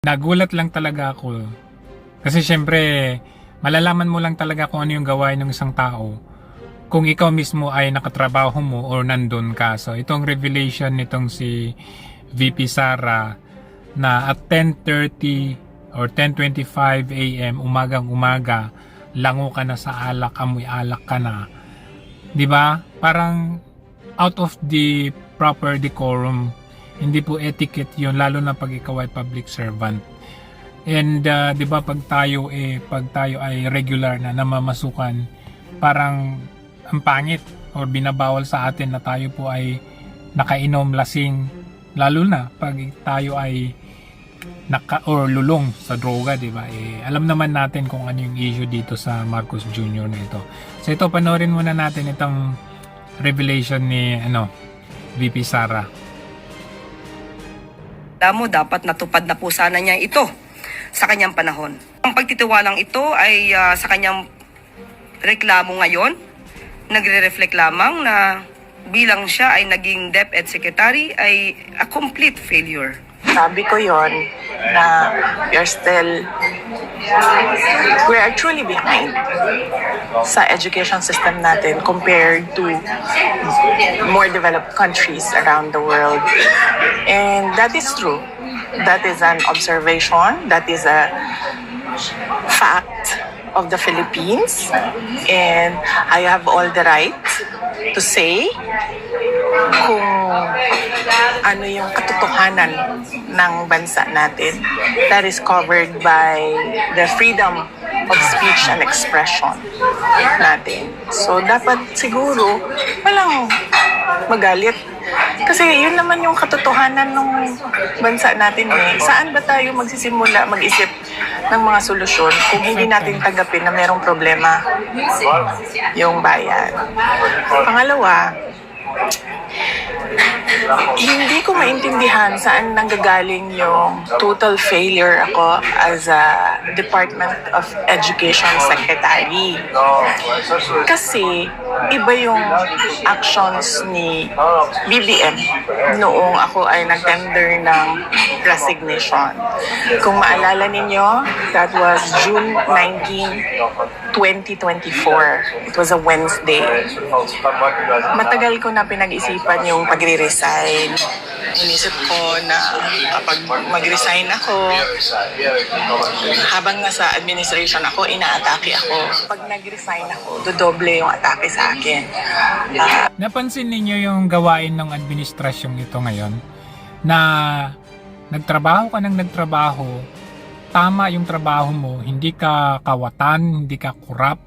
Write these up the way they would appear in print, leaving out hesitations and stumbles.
Nagulat lang talaga ako. Kasi syempre, malalaman mo lang talaga kung ano yung gawain ng isang tao kung ikaw mismo ay nakatrabaho mo or nandun ka. So itong revelation nitong si VP Sara na at 10:30 or 10:25 AM umagang umaga, lango ka na sa alak, amoy alak ka na. 'Di ba? Parang out of the proper decorum. Hindi po etiquette 'yon, lalo na pag ikaw ay public servant. And 'di ba pag tayo ay regular na namamasukan, parang ang pangit or binabawal sa atin na tayo po ay nakainom, lasing, lalo na pag tayo ay or lulong sa droga, 'di ba? Alam naman natin kung ano yung issue dito sa Marcos Jr. na ito. So ito, panoorin muna natin itong revelation ni VP Sara. Dapat natupad na po sana niya ito sa kanyang panahon. Ang pagtitiwalang ito ay sa kanyang reklamo ngayon, nagre-reflect lamang na bilang siya ay naging DepEd Secretary ay a complete failure. Sabi ko yon na we are truly behind sa education system natin compared to more developed countries around the world. And that is true. That is an observation. That is a fact of the Philippines. And I have all the right to say kung ano yung katotohanan ng bansa natin that is covered by the freedom of speech and expression natin. So, dapat siguro walang magalit. Kasi yun naman yung katotohanan ng bansa natin eh. Saan ba tayo magsisimula mag-isip ng mga solusyon kung hindi natin tanggapin na merong problema yung bayan? Pangalawa, hindi ko maintindihan saan nanggagaling yung total failure ako as a Department of Education Secretary. Kasi iba yung actions ni BBM noong ako ay nag-tender ng resignation. Kung maalala ninyo, that was June 19, 2024. It was a Wednesday. Matagal ko na pinag-isipan yung pagre-resign. Inisip ko na kapag mag-resign ako, habang nasa administration ako, inaatake ako. Pag nag-resign ako, dodoble yung atake sa akin. Napansin ninyo yung gawain ng administrasyong ito ngayon na nagtrabaho ka ng nagtrabaho, tama yung trabaho mo, hindi ka kawatan, hindi ka kurap,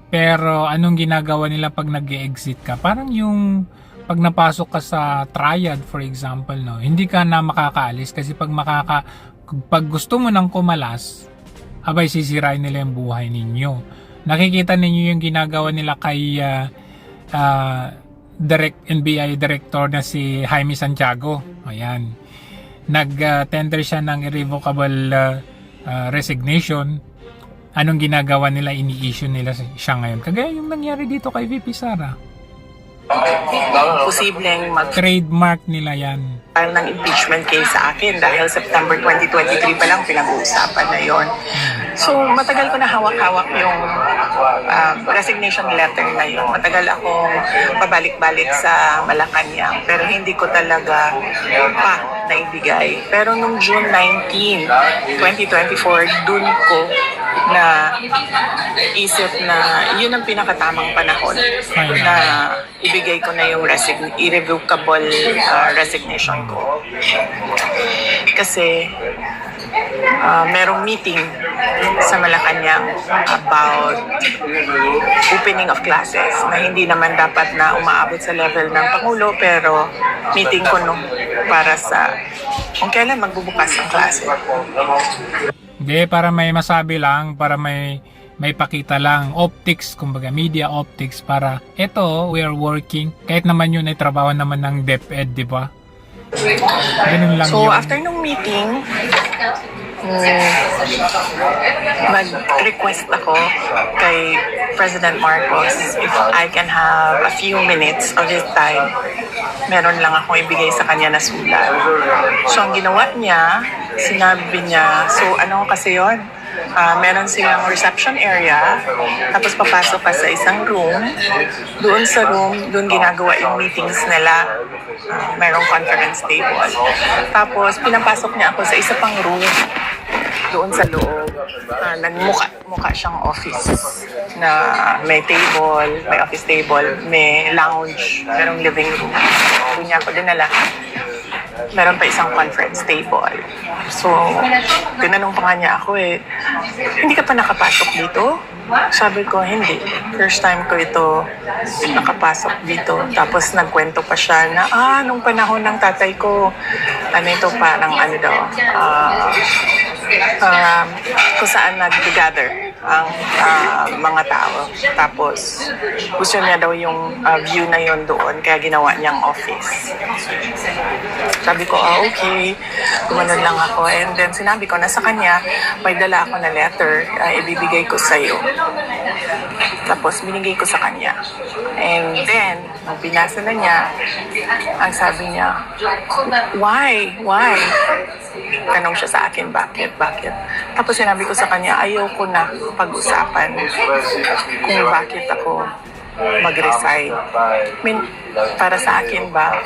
pero anong ginagawa nila pag nag-exit ka? Parang yung pag napasok ka sa triad, for example, no, hindi ka na makakaalis kasi pag gusto mo nang kumalas, abay sisirain nila yung buhay ninyo. Nakikita ninyo yung ginagawa nila kay NBI director na si Jaime Santiago. Ayan. Nag-tender siya ng irrevocable resignation. Anong ginagawa nila? Ini-issue nila siya ngayon. Kagaya yung nangyari dito kay VP Sara. Posibleng Trademark nila yan. file ng impeachment case sa akin dahil September 2023 pa lang pinag-uusapan na yon. So, matagal ko na hawak-hawak yung resignation letter na yun. Matagal akong pabalik-balik sa Malacanang pero hindi ko talaga pa naibigay. Pero nung June 19, 2024, dun ko na isip na yun ang pinakatamang panahon na ibigay ko na yung irrevocable resignation ko. Kasi merong meeting sa Malacanang about opening of classes na hindi naman dapat na umaabot sa level ng Pangulo pero meeting ko nung para sa kung kailan magbubukas ang klase. Hindi, para may masabi lang, para may pakita lang, optics, kumbaga media optics, para eto, we are working, kahit naman yun ay trabaho naman ng DepEd, di ba? Ganun lang So yun. after nung meeting, mag-request ako kay President Marcos if I can have a few minutes of his time. Meron lang akong ibigay sa kanya na sulat. So, ang ginawa niya, sinabi niya, so ano kasi yon? Meron silang reception area, tapos papasok ka sa isang room. Doon sa room, doon ginagawa yung meetings nila. Merong conference table. Tapos, pinapasok niya ako sa isa pang room doon sa loob. Nagmukha siyang office na may table, may office table, may lounge, merong living room. Doon niya ako dinala. Meron pa isang conference table. So, tinanong pa nga niya ako hindi ka pa nakapasok dito? Sabi ko, hindi. First time ko ito nakapasok dito. Tapos nagkwento pa siya na, nung panahon ng tatay ko, ito parang kung saan nag-gather ang mga tao. Tapos, gusto niya daw yung view na yon doon, kaya ginawa niyang office. Sabi ko, okay. Gumanon lang ako. And then, sinabi ko na sa kanya, may dala ako na letter, ibibigay ko sa'yo. Tapos, binigay ko sa kanya. And then, nung binasa na niya, ang sabi niya, why? Why? Tanong siya sa akin, bakit? Tapos sinabi ko sa kanya, ayoko na pag-usapan kung bakit ako mag-resign. Para sa akin ba,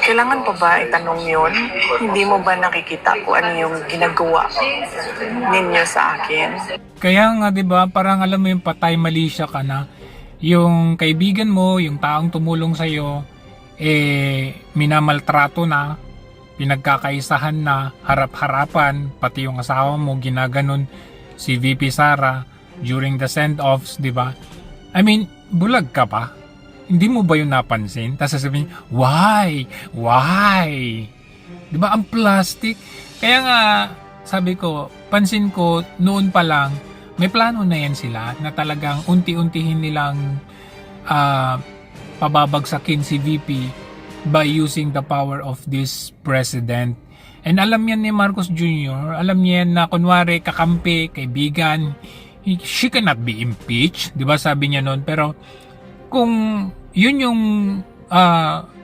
kailangan pa ba itanong yun? Hindi mo ba nakikita kung ano yung ginagawa ninyo sa akin? Kaya nga 'di ba, parang alam mo yung patay mali siya ka na. Yung kaibigan mo, yung taong tumulong sa iyo minamaltrato na, pinagkakaisahan na, harap-harapan, pati yung asawa mo ginaganon si VP Sara during the send-offs, 'di ba? I mean, bulag ka pa? Hindi mo ba yun napansin? Tapos sasabihin, why? Di ba ang plastic? Kaya nga, sabi ko, pansin ko, noon pa lang, may plano na yan sila na talagang unti-untihin nilang pababagsakin si VP by using the power of this president. And alam yan ni Marcos Jr., alam niya yan na kunwari kakampi, kaibigan, she cannot be impeached, di ba sabi niya noon. Pero kung yun yung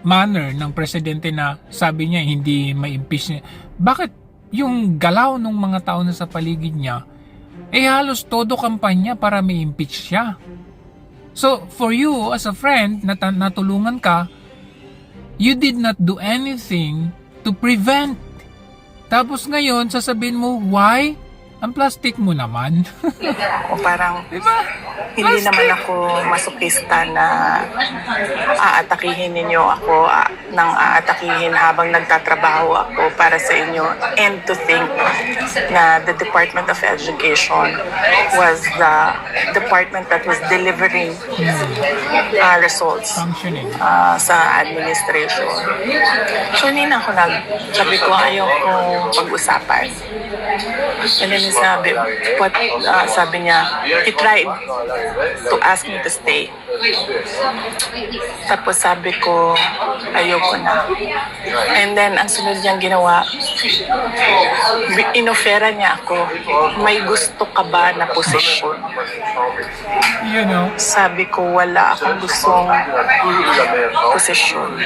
manner ng presidente na sabi niya hindi ma-impeach niya, bakit yung galaw ng mga tao na sa paligid niya, halos todo kampanya para ma-impeach siya. So for you as a friend na natulungan ka, you did not do anything to prevent. Tapos ngayon sasabihin mo, why? Ang plastic mo naman. O parang, diba? hindi naman ako masokista na aatakihin ninyo ako nang aatakihin habang nagtatrabaho ako para sa inyo, and to think na the Department of Education was the department that was delivering results Functioning. sa administration. So hindi na ako sabi ko ayoko pag-usapan. And then sabi niya, he tried to ask me to stay. Tapos sabi ko, ayoko na. And then, ang sunod niyang ginawa, inofera niya ako, may gusto ka ba na posisyon? You know, Sabi ko, wala akong gustong posisyon.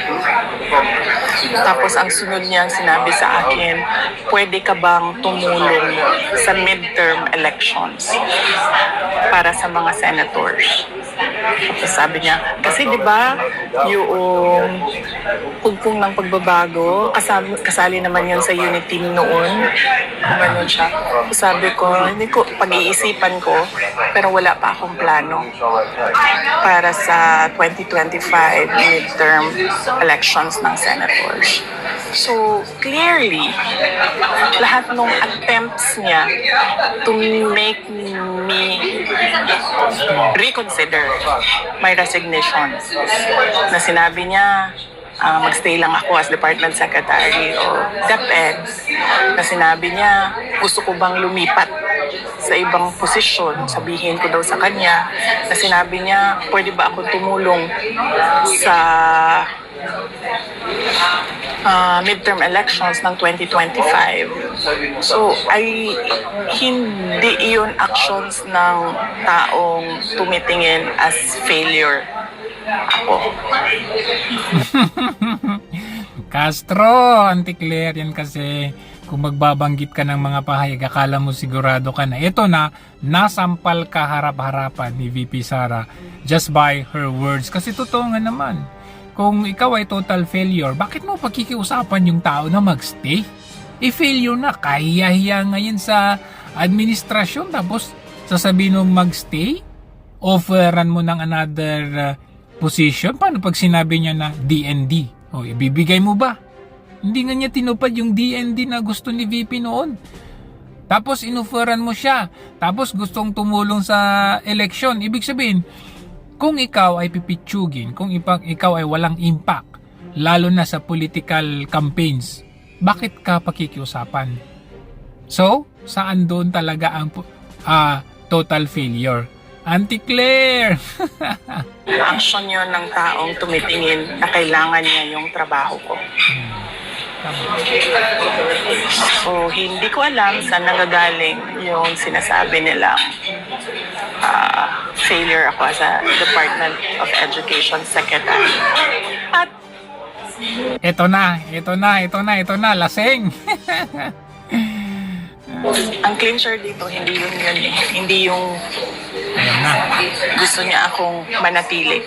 Tapos, ang sunod niyang sinabi sa akin, pwede ka bang tumulong sa midterm elections para sa mga senators? Tapos sabi niya, kasi di ba yung pugpong ng pagbabago, kasali naman yun sa unit team noon. Ganun siya. Sabi ko, hindi ko, pag-iisipan ko, pero wala pa akong plano para sa 2025 midterm elections ng senators. So, clearly, lahat ng attempts niya to make me reconsider my resignation, na sinabi niya, magstay lang ako as Department Secretary o DepEd, na sinabi niya, gusto ko bang lumipat sa ibang posisyon, sabihin ko daw sa kanya, na sinabi niya, pwede ba ako tumulong sa midterm elections ng 2025. So, ay hindi iyon actions ng taong tumitingin as failure ako. Castro, anti-Claire yan kasi kung magbabanggit ka ng mga pahayag, akala mo sigurado ka na. Ito na, nasampal ka harap-harapan ni VP Sara just by her words. Kasi totoo nga naman, kung ikaw ay total failure, bakit mo pakikiusapan yung tao na magstay? Failure na, kahiya-hiya ngayon sa administrasyon, tapos sasabihin mo magstay? Offeran mo ng another position? Paano pag sinabi niya na DND? O, ibibigay mo ba? Hindi nga niya tinupad yung DND na gusto ni VP noon. Tapos inuferan mo siya. Tapos gustong tumulong sa eleksyon. Ibig sabihin, kung ikaw ay pipitsugin, kung ikaw ay walang impact, lalo na sa political campaigns, bakit ka pakikiusapan? So, saan doon talaga ang total failure? Anti-Claire! Action yon ng taong tumitingin na kailangan niya yung trabaho ko. So, hindi ko alam saan nagagaling yung sinasabi nila failure ako as a Department of Education Secretary. At Ito na, laseng! ang clincher dito, hindi yun eh. Hindi yung Ayan na. gusto niya akong manatili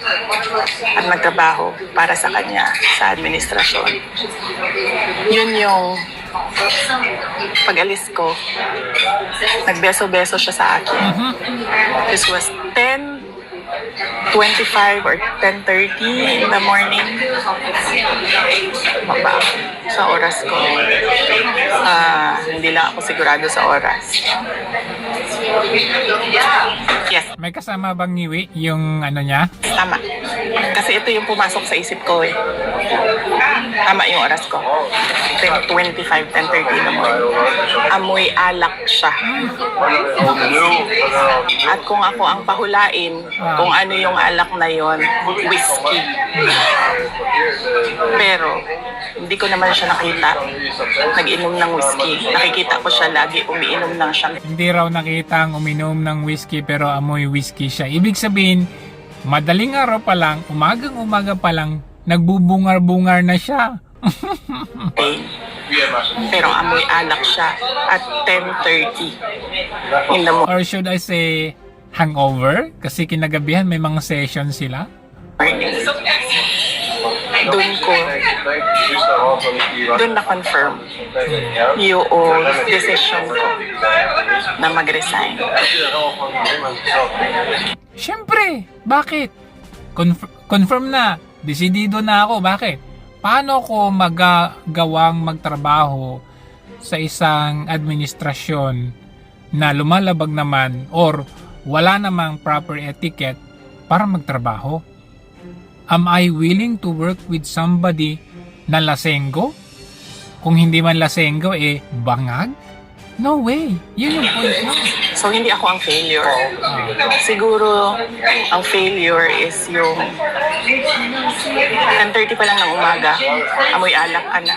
at magtrabaho para sa kanya sa administrasyon. Yun yung pag-alis ko, nagbeso-beso siya sa akin. This was 10:25 or 10:30 in the morning. Maba sa oras ko. Hindi lang ako sigurado sa oras. Yes, May kasama bang ngiwi yung ano niya? tama. Kasi ito yung pumasok sa isip ko eh. Tama yung oras ko. 10:25, 10:30 in the morning. Amoy alak siya. At kung ako ang pahulain, kung ano yung alak na yon, whiskey. Pero, hindi ko naman siya nakita nag-inom ng whiskey. Nakikita ko siya lagi umiinom ng champagne. Hindi raw nakita ang uminom ng whiskey pero amoy whiskey siya. Ibig sabihin, madaling araw pa lang, umagang-umaga pa lang, nagbubungar-bungar na siya. Pero amoy alak siya at 10:30 in the Or should I say, hangover? Kasi kinagabihan may mga session sila. morning. Doon na-confirm yung decision ko na mag-resign. Siyempre, bakit? Confirm na, desidido na ako, bakit? Paano ko magagawang magtrabaho sa isang administrasyon na lumalabag naman or wala namang proper etiquette para magtrabaho? Am I willing to work with somebody na lasenggo? Kung hindi man lasenggo, bangag? No way. Yun yung point mo. So, hindi ako ang failure. Siguro, ang failure is yung 10:30 pa lang ng umaga, amoy alak ka na.